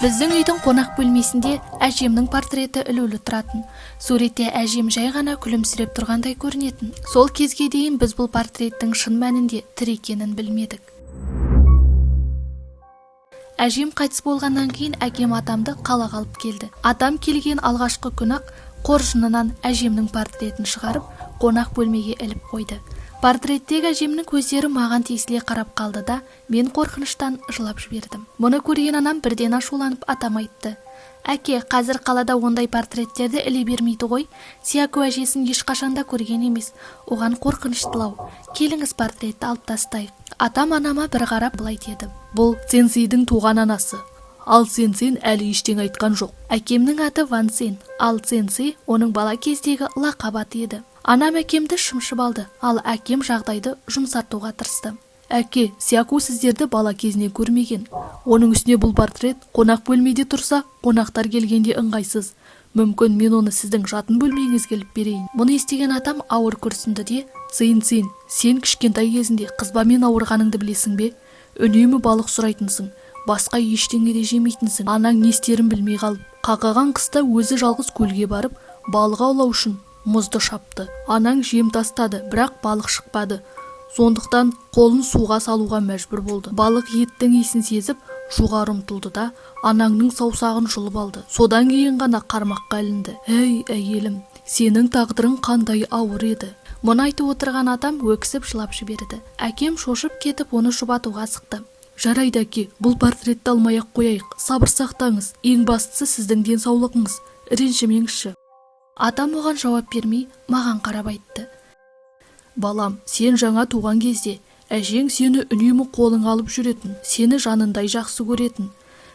Біздің үйдің қонақ бөлмесінде әжемнің портреті ілулі тұратын. Суретте әжем жай ғана күлімсіреп тұрғандай көрінетін. Сол кезге дейін біз бұл портреттің шын мәнінде тірі екенін білмедік. Әжем қайтыс болғаннан кейін әкем атамды қалаға алып келді. Атам келген алғашқы күні-ақ қоржынынан әжемнің портретін шығарып, қонақ бөлмеге іліп қойды. Портреттегі әжемнің көздері маған тесіле қарап қалды да, мен қорқыныштан жылап жібердім. Мұны көрген анам бірден ашуланып атама айтты: "Әке, қазір қалада ондай портреттерді іле бермейді ғой. Сияку әжесін ешқашанда көрген емес. Оған қорқыныштылау. Келіңіз портретті алып тастайық." Атам анама бір қарап былай деді: "Бұл сенсейдің туған анасы. Ал сенсей әлі ештеңе айтқан жоқ." Әкемнің аты Ван Сен, ал сенсей оның бала кездегі лақап аты еді. Анам әкемді шымшып алды, ал әкем жағдайды жұмсартуға тырысты. "Әке, Сияку сіздерді бала кезінен көрмеген. Оның үстіне бұл портрет қонақ бөлмеде тұрса, қонақтар келгенде ыңғайсыз. Мүмкін мен оны сіздің жатын бөлмеңізге іліп берейін." Мұны естіген атам ауыр күрсінді де: Сен кішкентай кезінде қызбамен ауырғаныңды білесің бе? Үнемі балық сұрайтынсың, басқа ештеңе де жемейтінсің. Анаң не істерін білмей қалып, қақаған қыста өзі жалғыз көлге барып, балық аулау үшін мұзды шапты. Анаң жем тастады, бірақ балық шықпады. Сондықтан қолын суға салуға мәжбүр болды. Балық еттің иісін сезіп жоғары ұмтылды да анаңның саусағын жұлып алды. Содан кейін ғана қармаққа ілінді. "Ей, әйелім, сенің тағдырың қандай ауыр еді." Мұны айтып отырған атам өксіп жылап жіберді. Әкем шошып кетіп оны жұбатуға асықты. "Жарайды әке, бұл портретті алмай-ақ қояйық. Сабыр сақтаңыз. Ең бастысы сіздің денсаулығыңыз. Ренжімеңізші." Атам оған жауап бермей маған қарап айтты: "Балам, сен жаңа туған кезде әжең сені үнемі қолың алып жүретін, сені жанындай жақсы көретін.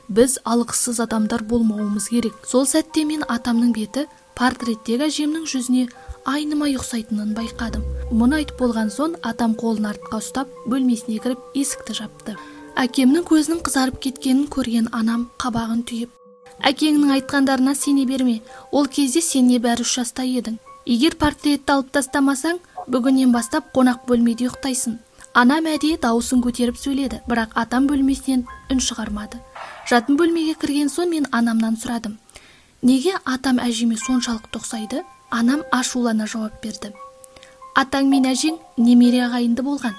Біз алғысыз адамдар болмауымыз керек." Сол сәтте мен атамның беті портреттегі әжемнің жүзіне айнымай ұқсайтынын байқадым. Мұны айтып болған соң атам қолын артқа ұстап бөлмесіне кіріп есікті жапты. Әкемнің көзінің қызарып кеткенін көрген анам қабағын түйіп: "Әкеңнің айтқандарына сене берме. Ол кезде сен небәрі 3 жаста едің. Егер портретті алып тастамасаң, бүгіннен бастап қонақ бөлмеде ұйықтайсың." Анам әдейі дауысын көтеріп сөйледі, бірақ атам бөлмесінен үн шығармады. Жатын бөлмеге кірген соң мен анамнан сұрадым: "Неге атам әжеме соншалықты ұқсайды?" Анам ашулана жауап берді: "Атаң мен әжең немере ағайынды болған.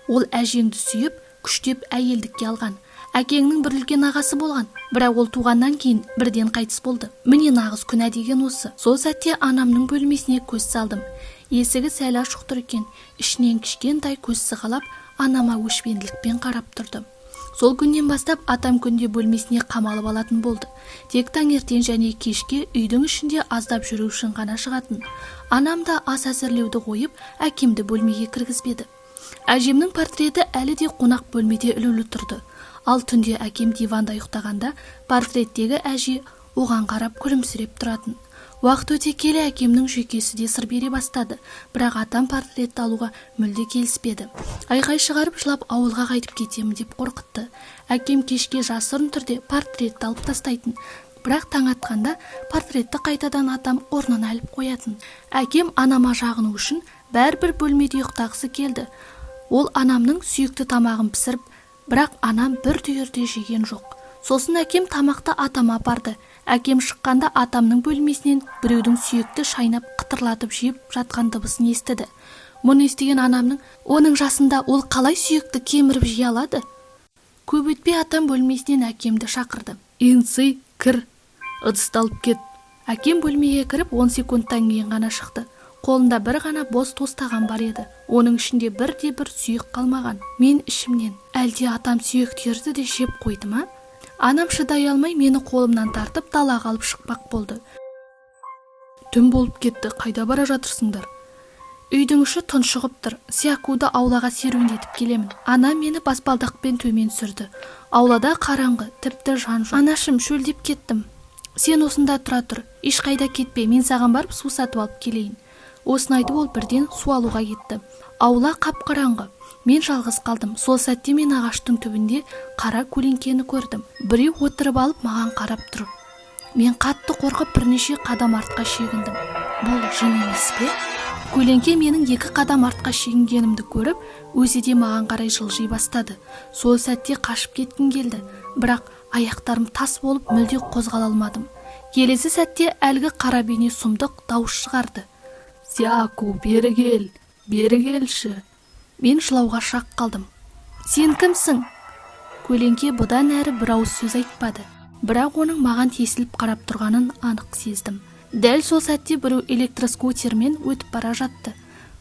Ол әжеңді сүйіп, күштеп әйелдікке алған. Әкеңнің бір үлкен ағасы болған, бірақ ол туғаннан кейін бірден қайтыс болды. Міне нағыз күнә деген осы." Сол сәтте анамның бөлмесіне көз салдым. Есігі сәл ашық тұр екен. Ішінен кішкентай көз сығалап анама өшпенділікпен қарап тұрды. Сол күннен бастап атам күнде бөлмесіне қамалып алатын болды. Тек таңертең және кешке үйдің ішінде аздап жүру үшін ғана шығатын. Анам да ас әзірлеуді қойып, әкемді бөлмеге кіргізбеді. Әжемнің портреті әлі де қонақ бөлмеде ілулі тұрды. Ал түнде әкем диванда ұйықтағанда портреттегі әже оған қарап күлімсіреп тұратын. Уақыт өте келе әкемнің жүйкесі де сыр бере бастады, бірақ атам портретті алуға мүлде келіспеді. Айқай шығарып жылап ауылға қайтып кетемін деп қорқытты. Әкем кешке жасырын түрде портретті алып тастайтын, бірақ таң атқанда портретті қайтадан атам орнына іліп қоятын. Әкем анама жағыну үшін бәрібір бөлмеде ұйықтағысы келді. Ол анамның сүйікті тамағын пісіріп, бірақ анам бір түйірде жеген жоқ. Сосын әкем тамақты атама апарды. Әкем шыққанда атамның бөлмесінен біреудің сүйекті шайнап қытырлатып жеп жатқан дыбысын естіді. Мұны естіген анамның: "Оның жасында ол қалай сүйекті кеміріп жей алады?" Көп өтпей атам бөлмесінен әкемді шақырды. "Енсей, кір, ыдысты алып кет." Әкем бөлмеге кіріп 10 секундтан кейін ғана шықты. Қолында бір ғана бос тостаған бар еді. Оның ішінде бірде-бір сүйек қалмаған. Мен ішімнен: әлде атам сүйектерді де жеп қойды ма? Анам шыдай алмай мені қолымнан тартып далаға алып шықпақ болды. "Түн болып кетті, қайда бара жатырсыңдар?" "Үйдің іші тұншығып тұр. Сиякуды аулаға серуендетіп келемін." Анам мені баспалдақпен төмен сүрді. Аулада қараңғы, тіпті жан жоқ. "Анашым, шөлдеп кеттім. Сен осында тұра тұр. Ешқайда кетпе, мен саған барып су сатып алып келейін." Осыны айтып ол бірден су алуға кетті. Аула қап-қараңғы. Мен жалғыз қалдым. Сол сәтте мен ағаштың түбінде қара көлеңкені көрдім. Біреу отырып алып маған қарап тұр. Мен қатты қорқып бірнеше қадам артқа шегіндім. Бұл жын емес пе? Көлеңке менің 2 қадам артқа шегінгенімді көріп, өзі де маған қарай жылжи бастады. Сол сәтте қашып кеткім келді, бірақ аяқтарым тас болып мүлде қозғала алмадым. Келесі сәтте әлгі қара бейне сұмдық дауыс шығарды. «Сяку, бері келші!» Мен жылауға шақ қалдым. «Сен кімсің?» Көлеңке бұдан әрі бір ауыз сөз айтпады. Бірақ оның маған тесіліп қарап тұрғанын анық сездім. Дәл сол сәтте біреу электроскутермен өтіп бара жатты.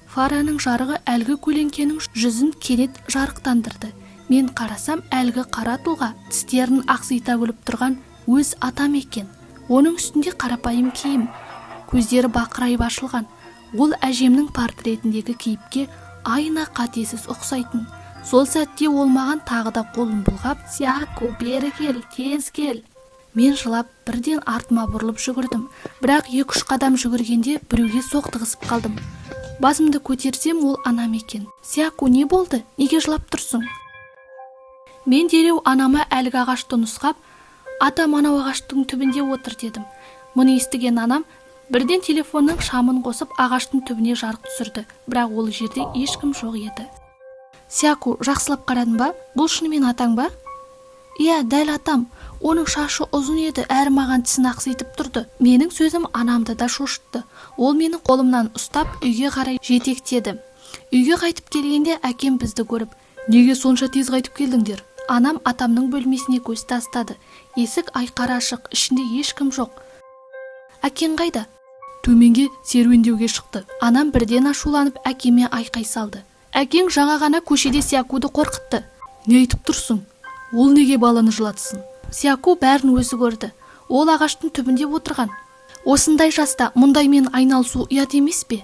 Фараның жарығы әлгі көлеңкенің жүзін кенет жарықтандырды. Мен қарасам, әлгі қара тұлға тістерін ақсита күліп тұрған өз атам екен. Оның үстінде қарапайым киім, көздері бақырайып ашылған. Ол әжемнің портретіндегі кейіпке айна қатесіз ұқсайтын. Сол сәтте ол маған тағы да қолын бұлғап, «Сяку, бері кел, тез кел!» Мен жылап, бірден артыма бұрылып жүгірдім. Бірақ 2-3 қадам жүгіргенде біреуге соқтығысып қалдым. Басымды көтерсем, ол анам екен. «Сяку, не болды? Неге жылап тұрсың?» Мен дереу анама әлгі ағашты нұсқап, «Атам анау ағаштың түбінде отыр» дедім. Мұны естіген анам бірден телефонның шамын қосып ағаштың түбіне жарық түсірді. Бірақ ол жерде ешкім жоқ еді. «Сяку, жақсылап қарадың ба? Бұл шынымен атаң ба?» «Иә, дәл атам. Оның шашы ұзын еді, әрі маған тісін ақситып тұрды». Менің сөзім анамды да шошытты. Ол менің қолымнан ұстап үйге қарай жетектеді. Үйге қайтып келгенде әкем бізді көріп, «Неге сонша тез қайтып келдіңдер?» Анам атамның бөлмесіне көз тастады. Есік айқара ашық, ішінде ешкім жоқ. «Әкең қайда?» «Төменге серуендеуге шықты». Анам бірден ашуланып әкеме айқай салды. «Әкең жаңа ғана көшеде Сякуды қорқытты». «Не айтып тұрсың? Ол неге баланы жылатсын?» «Сяку бәрін өзі көрді. Ол ағаштың түбінде отырған. Осындай жаста мұндаймен айналысу ұят емес пе?»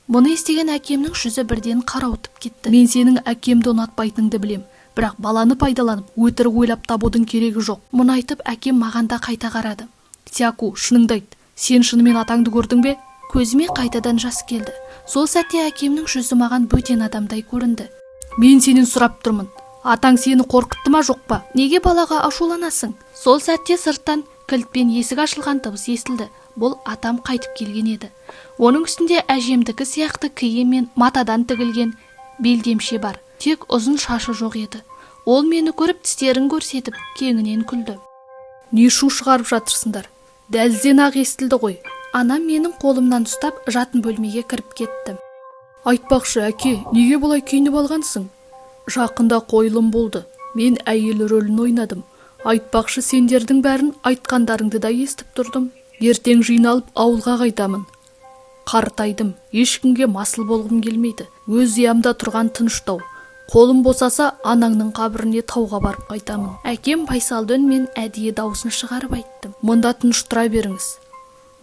Мұны естіген әкемнің жүзі бірден қарауытып кетті. «Мен сенің әкемді ұнатпайтыныңды білем. Бірақ баланы пайдаланып, өтірік ойлап табудың керегі жоқ». Мұны айтып, әкем маған да қайта қарады. «Сяку, шыныңды айт. Сен шынымен атаңды көрдің бе?» Көзіме қайтадан жас келді. Сол сәтте әкемнің жүзі маған бөтен адамдай көрінді. «Мен сенен сұрап тұрмын. Атаң сені қорқытты ма жоқ па? Неге балаға ашуланасың?» Сол сәтте сырттан кілтпен есік ашылған дыбыс естілді. Бұл атам қайтып келген еді. Оның үстінде әжемдікі сияқты киім мен матадан тігілген белдемше бар. Тек ұзын шашы жоқ еді. Ол мені көріп тістерін көрсетіп, кеңінен күлді. «Не шу шығарып жатырсыңдар? Дәлізден ақ естілді ғой». Анам менің қолымнан ұстап жатын бөлмеге кіріп кетті. «Айтпақшы, әке, неге бұлай күйініп алғансың?» «Жақында қойылым болды. Мен әйел рөлін ойнадым. Айтпақшы, сендердің бәрін айтқандарыңды да естіп тұрдым. Ертең жиналып ауылға қайтамын. Қартайдым, ешкімге масыл болғым келмейді. Өз ұямда тұрған тыныштау. Қолым босаса, анаңның қабіріне тауға барып қайтамын». Әкем байсалды үнмен әдейі даусын шығарып айтты. «Мұнда тыныш тұра беріңіз.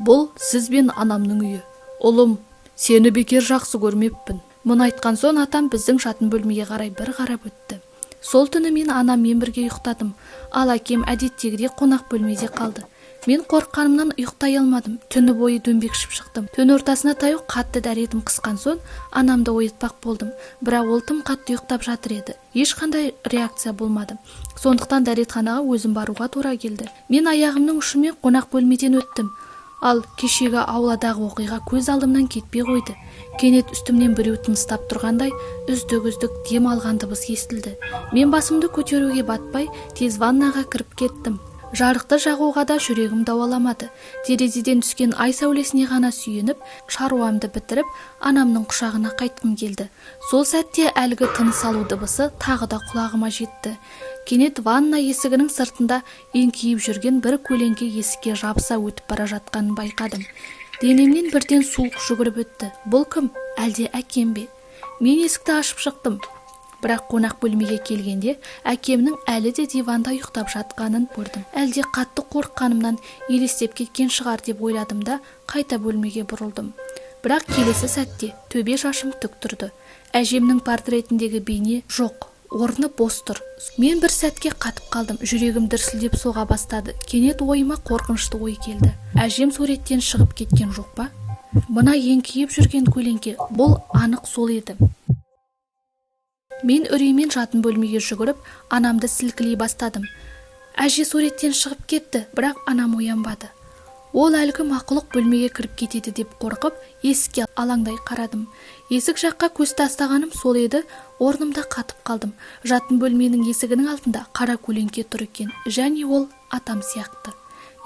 Бұл сіз бен анамның үйі. Ұлым, сені бекер жақсы көрмеппін». Мұны айтқан соң атам біздің жатын бөлмеге қарай бір қарап өтті. Сол түні мен анаммен бірге ұйықтадым, ал әкем әдеттегідей қонақ бөлмеде қалды. Мен қорыққанымнан ұйықтай алмадым. Түні бойы дөңбекшіп шықтым. Түн ортасына таяу қатты дәретім қысқан соң анамды оятпақ болдым. Бірақ ол тым қатты ұйықтап жатыр еді. Ешқандай реакция болмады. Сондықтан дәретханаға өзім баруға тура келді. Мен аяғымның ұшымен қонақ бөлмеден өттім. Ал кешегі ауладағы оқиға көз алдымнан кетпей қойды. Кенет үстімнен біреу тыныстап тұрғандай үздік-үздік дем алған дыбыс естілді. Мен басымды көтеруге батпай тез ваннаға кіріп кеттім. Жарықты жағуға да жүрегім дауаламады. Терезеден түскен ай сәулесіне ғана сүйеніп, шаруамды бітіріп, анамның құшағына қайтқым келді. Сол сәтте әлгі тыныс алу дыбысы тағы да құлағыма жетті. Кенет ванна есігінің сыртында еңкейіп жүрген бір көлеңке есікке жабыса өтіп бара жатқанын байқадым. Денемнен бірден суық жүгіріп өтті. Бұл кім? Әлде әкем бе? Мен есікті ашып шықтым. Бірақ қонақ бөлмеге келгенде әкемнің әлі де диванда ұйықтап жатқанын көрдім. Әлде қатты қорыққанымнан елестеп кеткен шығар деп ойладым да қайта бөлмеге бұрылдым. Бірақ келесі сәтте төбе шашым тік тұрды. Әжемнің портретіндегі бейне жоқ, орны бос тұр. Мен бір сәтке қатып қалдым, жүрегім дүрсілдеп соға бастады. Кенет ойыма қорқынышты ой келді. Әжем суреттен шығып кеткен жоқ па? Мына еңкейіп жүрген көлеңке, бұл анық сол еді. Мен үреймен жатын бөлмеге жүгіріп, анамды сілкілей бастадым. Әже суреттен шығып кетті, бірақ анам оянбады. Ол әлгі мақұлық бөлмеге кіріп кетеді деп қорқып, есікке алаңдай қарадым. Есік жаққа көз тастағаным сол еді, орнымда қатып қалдым. Жатын бөлменің есігінің алдында қара көлеңке тұр екен, және ол атам сияқты.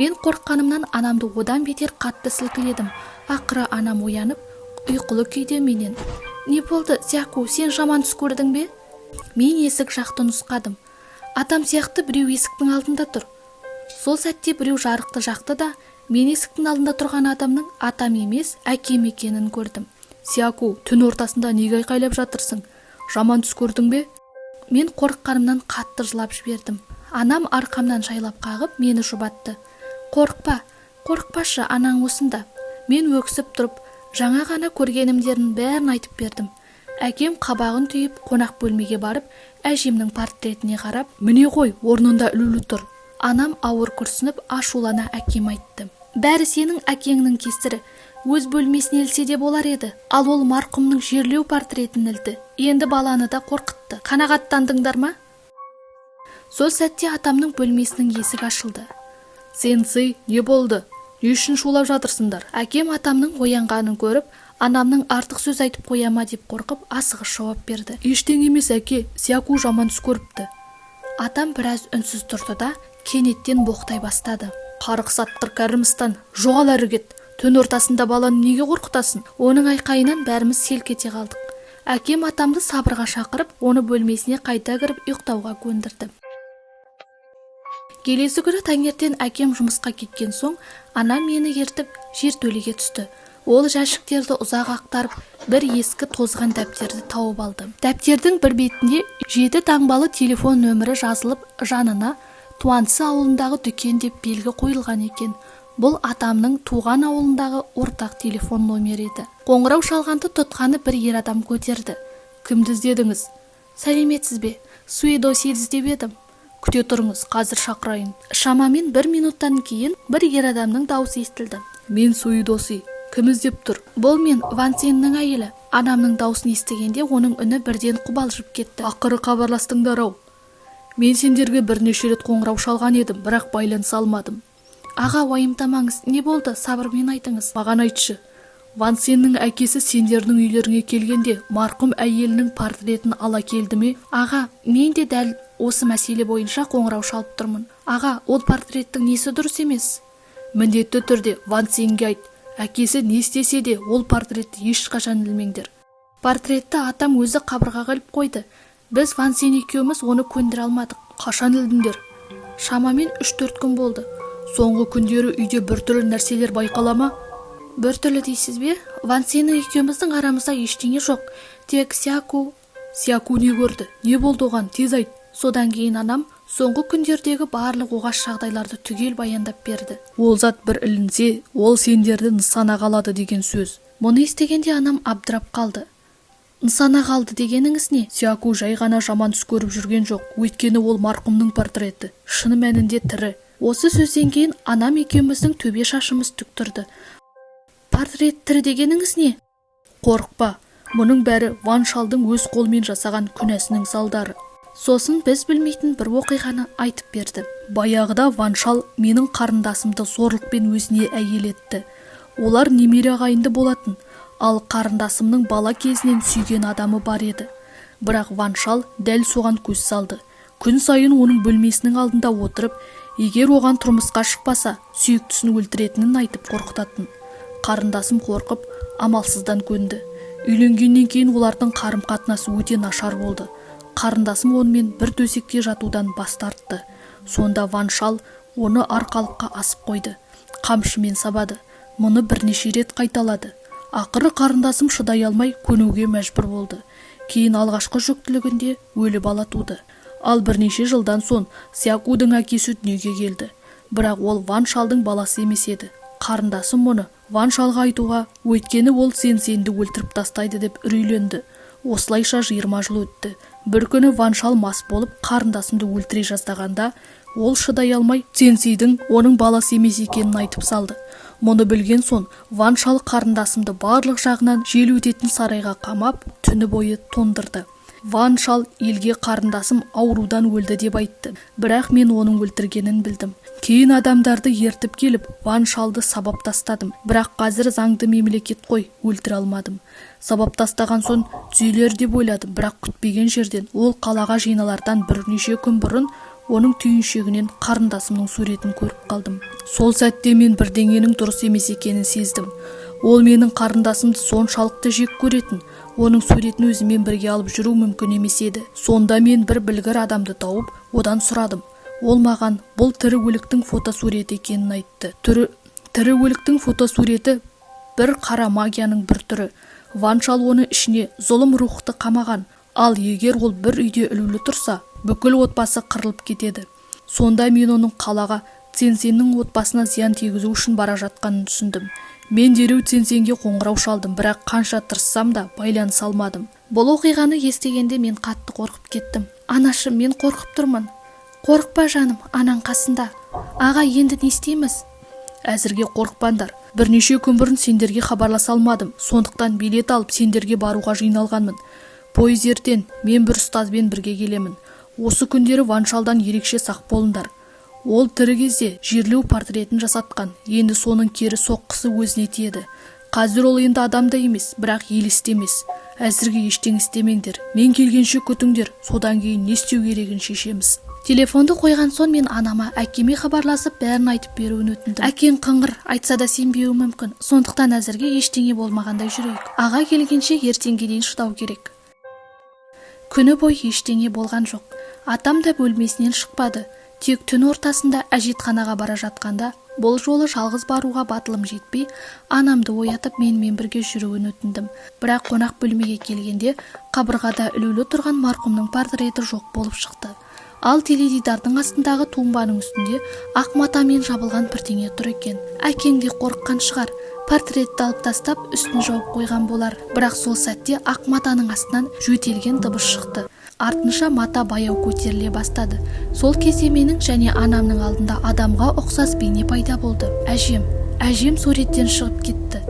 Мен қорыққанымнан анамды одан бетер қатты сілкіледім. Ақыры анам оянып, ұйқылы күйде менен: «Не болды, Сяку, сен жаман түс көрдің бе?» Мен есік жақты нұсқадым. Атам сияқты біреу есіктің алдында тұр. Сол сәтте біреу жарықты жақты да, мен есіктің алдында тұрған адамның атам емес, әкем екенін көрдім. «Сяку, түн ортасында неге айқайлап жатырсың? Жаман түс көрдің бе?» Мен қорыққанымнан қатты жылап жібердім. Анам арқамнан шайлап қағып, мені жұбатты. «Қорықпа, қорықпашы, анаң осында». Мен өксіп тұрып, жаңа ғана көргенімдерін бәрін айтып бердім. Әкем қабағын түйіп, қонақ бөлмеге барып, әжемнің портретіне қарап: «Міне ғой, орнында ілулі тұр». Анам ауыр күрсініп, ашулана әкем айтты: «Бәрі сенің әкеңнің кесірі. Өз бөлмесіне ілсе де болар еді, ал ол марқұмның жерлеу портретін ілді. Енді баланы да қорқытты. Қанағаттандыңдар ма?» Сол сәтте атамның бөлмесінің есігі ашылды. «Сенсей, не болды? Не үшін шулап жатырсыңдар?» Әкем атамның оянғанын көріп, анамның артық сөз айтып қояма деп қорқып, асығыс жауап берді: «Ештеңе емес әке, Сяку жаман түс көріпті». Атам біраз үнсіз тұрды да, кенеттен боқтай бастады: «Қарық сатқыр кәрімстан, жоғал әрі кет. Түн ортасында баланы неге қорқытасың?» Оның айқайынан бәріміз селк ете қалдық. Әкем атамды сабырға шақырып, оны бөлмесіне қайта кіріп ұйықтауға көндірді. Келесі күні таңертең әкем жұмысқа кеткен соң, анам мені ертіп жертөлеге түсті. Ол жәшіктерді ұзақ ақтарып, бір ескі тозған дәптерді тауып алды. Дәптердің бір бетінде 7 таңбалы телефон нөмірі жазылып, жанына «Туансы ауылындағы дүкен» деп белгі қойылған екен. Бұл атамның туған ауылындағы ортақ телефон номері еді. Қоңырау шалғанды тұтқаны бір ер адам көтерді. «Кімді іздедіңіз?» «Сәлеметсіз бе? Суидоси іздеп едім». «Күте тұрыңыз, қазір шақырайын». Шамамен 1 минуттан кейін бір ер адамның дауысы естілді. «Мен Суидоси. Кім іздеп тұр?» «Бұл мен, Ван Цзиннің әйелі». Анамның даусын естігенде оның үні бірден қобалжып кетті. «Ақыры хабарластыңдар-ау. Мен сендерге бірнеше рет қоңырау шалған едім, бірақ байланыса алмадым». «Аға, уайымдамаңыз, не болды? Сабырмен айтыңыз». «Маған айтшы, Ван Цзиннің әкесі сендердің үйлеріңе келгенде марқұм әйелінің портретін ала келді ме?» «Аға, мен де дәл осы мәселе бойынша қоңырау шалып тұрмын. Аға, ол портреттің несі дұрыс емес?» «Міндетті түрде Ван Цзинге айт. Әкесі не істесе де ол портретті ешқашан ілмеңдер». Портретті атам өзі қабырғаға іліп қойды. Біз Ван Цзин екеуміз оны көндіре алмадық. «Қашан ілдіңдер?» «Шамамен 3-4 күн болды». «Соңғы күндері үйде біртүрлі нәрселер байқала ма?» «Біртүрлі дейсіз бе? Ван Цзиннің екеуміздің арамызда ештеңе жоқ. Тек Сяку». «Сяку не көрді? Не болды оған? Тез айт». Содан кейін анам соңғы күндердегі барлық оғаш жағдайларды түгел баяндап берді. «Ол зат бір ілінсе, ол сендерді нысанаға алады деген сөз». Мұны естігенде анам абдырап қалды. «Нысанаға алды дегеніңіз не?» «Сяку жай ғана жаман түс көріп жүрген жоқ. Өйткені ол марқұмның портреті. Шыны мәнінде тірі». Осы сөзден кейін анам екеуміздің төбе шашымыз тік тұрды. «Портрет тірі дегеніңіз не?» «Қорықпа, мұның бәрі Ван Шалдың өз қолмен жасаған күнәсінің салдары». Сосын біз білмейтін бір оқиғаны айтып берді. «Баяғыда Ван Шал менің қарындасымды зорлықпен өзіне әйел етті. Олар немере ағайынды болатын, ал қарындасымның бала кезінен сүйген адамы бар еді. Бірақ Ван Шал дәл соған көз салды. Күн сайын оның бөлмесінің алдында отырып, егер оған тұрмысқа шықпаса, сүйіктісін өлтіретінін айтып қорқытатын. Қарындасым қорқып, амалсыздан көнді. Үйленгеннен кейін олардың қарым-қатынасы өте нашар болды. Қарындасым онымен бір төсекте жатудан бас тартты. Сонда Ван Шал оны арқалыққа асып қойды. Қамшымен сабады. Мұны бірнеше рет қайталады. Ақыры қарындасым шыдай алмай көнуге мәжбүр болды. Кейін алғашқы жүктілігінде өлі бала туды. Ал бірнеше жылдан соң Сякудың әкесі дүниеге келді. Бірақ ол Ван Шалдың баласы емес еді. Қарындасым мұны Ван Шалға айтуға, өйткені ол сенді өлтіріп тастайды деп үрейленді. Осылайша 20 жыл өтті. Бір күні Ван Шал мас болып қарындасымды өлтіре жаздағанда, ол шыдай алмай Сенсейдің оның баласы емес екенін айтып салды. Мұны білген соң Ван Шал қарындасымды барлық жағынан жел өтетін сарайға қамап, түні бойы тондырды. Ван Шал елге қарындасым аурудан өлді деп айтты. Бірақ мен оның өлтіргенін білдім. Кейін адамдарды ертіп келіп, Ван Шалды сабап тастадым. Бірақ қазір заңды мемлекет қой, өлтіре алмадым. Сабап тастаған соң түзелер деп ойладым, бірақ күтпеген жерден ол қалаға жиналардан бірнеше күн бұрын оның түйіншегінен қарындасымның суретін көріп қалдым. Сол сәтте мен бірдеңенің дұрыс емес екенін сездім. Ол менің қарындасымды соншалықты жек көретін, оның суретін өзімен бірге алып жүру мүмкін емес еді. Сонда мен бір білгір адамды тауып, одан сұрадым. Ол маған бұл тірі өліктің фотосуреті екенін айтты. Тірі өліктің фотосуреті бір қара магияның бір түрі. Ван Шал оны ішіне зұлым рухты қамаған. Ал егер ол бір үйде ілулі тұрса, бүкіл отбасы қырылып кетеді. Сонда мен оның қалаға Цзиньсеннің отбасына зиян тигізу үшін бара жатқанын түсіндім. Мен дереу Цзиньсенге қоңырау шалдым, бірақ қанша тырыссам да байланыс алмадым. Бұл оқиғаны естігенде мен қатты қорқып кеттім. Анашым, мен қорқып тұрмын. Қорықпа жаным, анаң қасында. Аға, енді не істейміз? Әзірге қорықпаңдар. Бірнеше күн бұрын сендерге хабарласа алмадым. Сондықтан билет алып сендерге баруға жиналғанмын. Пойыз ертең, мен бір ұстазбен бірге келемін. Осы күндері Ван Шалдан ерекше сақ болыңдар. Ол тірі кезде жерлеу портретін жасатқан. Енді соның кері соққысы өзіне тиеді. Қазір ол енді адам да емес, бірақ елесті емес. Әзірге ештеңе істемеңдер. Мен келгенше күтіңдер. Содан кейін не істеу керегін шешеміз. Телефонды қойған соң мен анама, әкеме хабарласып, бәрін айтып беруін өтіндім. Әкең қыңыр, айтса да сенбеуі мүмкін. Сондықтан әзірге ештеңе болмағандай жүрейік. Аға келгенше ертеңге дейін шыдау керек. Күні бой ештеңе болған жоқ. Атам да бөлмесінен шықпады. Тек түн ортасында әжетханаға бара жатқанда, бұл жолы жалғыз баруға батылым жетпей, анамды оятып менімен бірге жүруін өтіндім. Бірақ қонақ бөлмеге келгенде қабырғада ілулі тұрған марқұмның портреті жоқ болып шықты. Ал теледидардың астындағы тумбаның үстінде ақ матамен жабылған бірдеңе тұр екен. Әкең де қорыққан шығар. Портретті алып тастап үстін жауып қойған болар. Бірақ сол сәтте ақ матаның астынан жөтелген дыбыс шықты. Артынша мата баяу көтеріле бастады. Сол кезде менің және анамның алдында адамға ұқсас бейне пайда болды. Әжем суреттен шығып кетті.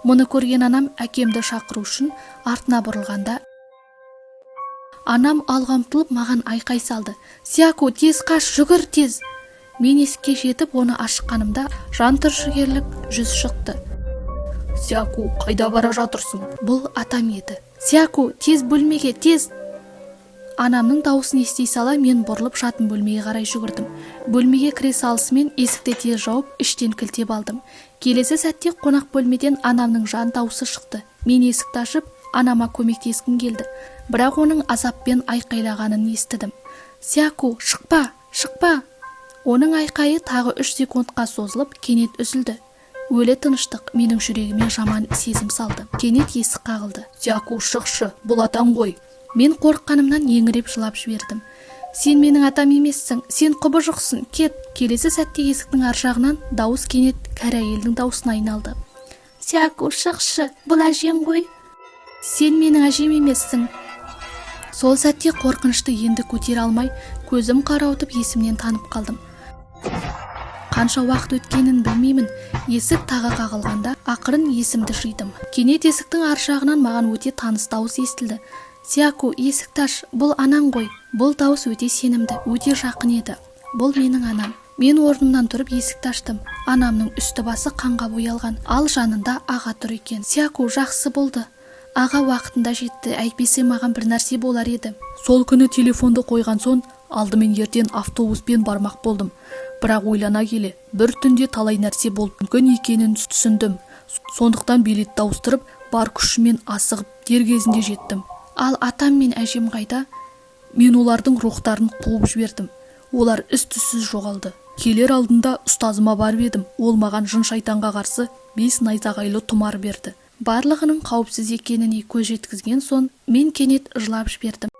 Мұны көрген анам әкемді шақыру үшін артына бұрылғанда, анам алға ұмтылып маған айқай салды. Сяку, тез қаш, жүгір тез! Мен есікке жетіп оны ашқанымда жан түршігерлік жүз шықты. Сяку, қайда бара жатырсың? Бұл атам еді. Сяку, тез бөлмеге, тез! Анамның дауысын ести сала мен бұрылып жатын бөлмеге қарай жүгірдім. Бөлмеге кіре салысымен есікті тез жауып, іштен кілтеп алдым. Келесі сәтте қонақ бөлмеден анамның жан дауысы шықты. Мен есікті ашып, анама көмектескім келді. Бірақ оның азаппен айқайлағанын естідім. Сяку, шықпа, шықпа! Оның айқайы тағы 3 секундқа созылып, кенет үзілді. Өлі тыныштық менің жүрегіме жаман сезім салды. Кенет есік қағылды. Сяку, шықшы, бұл атаң ғой. Мен қорыққанымнан еңіреп жылап жібердім. Сен менің атам емессің, сен құбыжықсың, кет! Келесі сәтте есіктің ар жағынан дауыс кенет кәрі әйелдің даусына айналды. Сяку, шықшы, бұл әжем ғой. Сен менің әжем емессің. Сол сәтте қорқынышты енді көтере алмай, көзім қарауытып есімнен танып қалдым. Қанша уақыт өткенін білмеймін. Есік тағы қағылғанда ақырын есімді жидым. Кенет есіктің ар жағынан маған өте таныс дауыс естілді. Сяку, есікті аш, бұл анаң ғой. Бұл дауыс өте сенімді, өте жақын еді. Бұл менің анам. Мен орнымнан тұрып есікті аштым. Анамның үсті басы қанға боялған, ал жанында аға тұр екен. Сяку, жақсы болды. Аға уақытында жетті, әйтпесе маған бір нәрсе болар еді. Сол күні телефонды қойған соң, алдымен ертең автобуспен бармақ болдым. Бірақ ойлана келе, бір түнде талай нәрсе болып мүмкін екенін түсіндім. Сондықтан билетті ауыстырып, бар күшімен асығып, дер кезінде жеттім. Ал атам мен әжем қайда? Мен олардың рухтарын қуып жібердім. Олар із-түзсіз жоғалды. Келер алдында ұстазыма барып едім. Ол маған жын шайтанға қарсы 5 найзағайлы тұмар берді. Барлығының қауіпсіз екеніне көз жеткізген соң, мен кенет жылап жібердім.